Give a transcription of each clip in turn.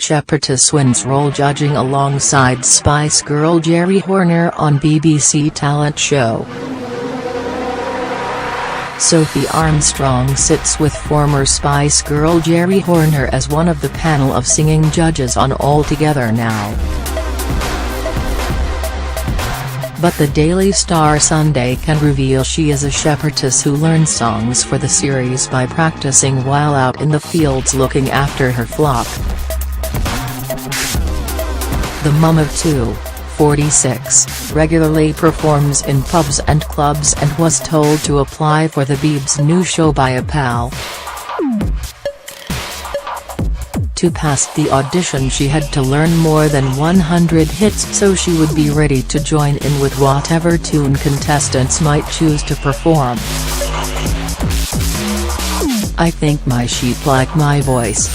Shepherdess wins role judging alongside Spice Girl Geri Horner on BBC talent show. Sophie Armstrong sits with former Spice Girl Geri Horner as one of the panel of singing judges on All Together Now. But the Daily Star Sunday can reveal she is a shepherdess who learns songs for the series by practicing while out in the fields looking after her flock. The mum of two, 46, regularly performs in pubs and clubs and was told to apply for the Beebs' new show by a pal. To pass the audition she had to learn more than 100 hits so she would be ready to join in with whatever tune contestants might choose to perform. "I think my sheep like my voice.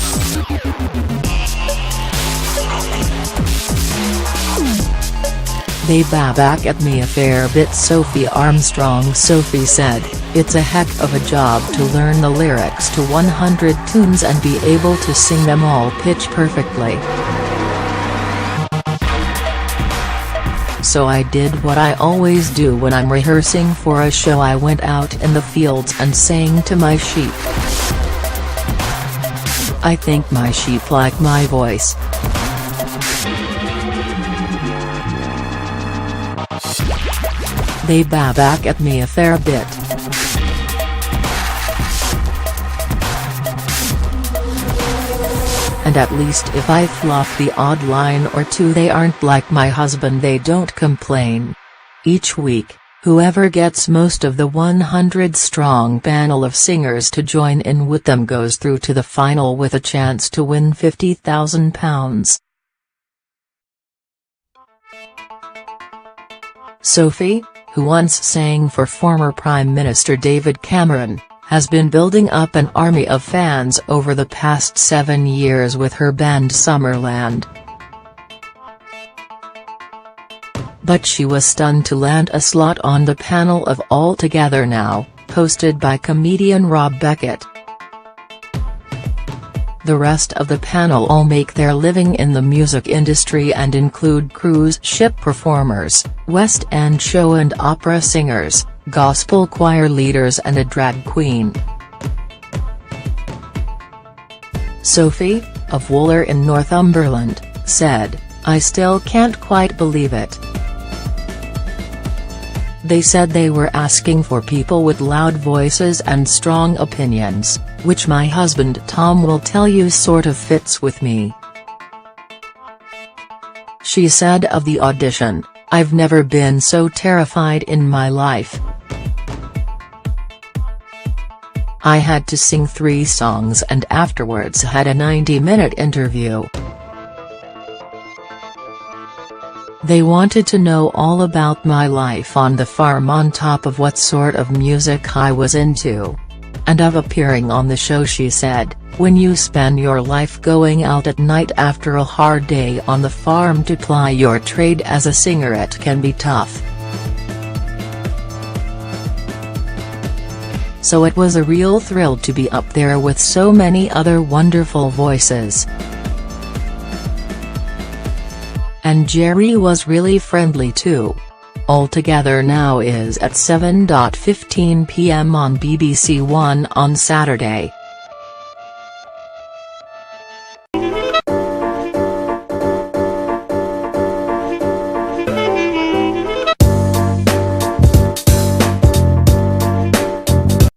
They back at me a fair bit," Sophie Armstrong Sophie said. "It's a heck of a job to learn the lyrics to 100 tunes and be able to sing them all pitch perfectly. So I did what I always do when I'm rehearsing for a show. I went out in the fields and sang to my sheep. I think my sheep like my voice. They back at me a fair bit. And at least if I fluff the odd line or two they aren't like my husband, they don't complain. Each week, whoever gets most of the 100-strong panel of singers to join in with them goes through to the final with a chance to win £50,000. Sophie, who once sang for former Prime Minister David Cameron, has been building up an army of fans over the past 7 years with her band Summerland. But she was stunned to land a slot on the panel of All Together Now, hosted by comedian Rob Beckett. The rest of the panel all make their living in the music industry and include cruise ship performers, West End show and opera singers, gospel choir leaders and a drag queen. Sophie, of Wooler in Northumberland, said, "I still can't quite believe it. They said they were asking for people with loud voices and strong opinions, which my husband Tom will tell you sort of fits with me." She said of the audition, "I've never been so terrified in my life. I had to sing 3 songs and afterwards had a 90-minute interview. They wanted to know all about my life on the farm on top of what sort of music I was into. And of appearing on the show," she said. "When you spend your life going out at night after a hard day on the farm to ply your trade as a singer, it can be tough. So it was a real thrill to be up there with so many other wonderful voices. And Geri was really friendly too." All Together Now is at 7:15 p.m. on BBC One on Saturday.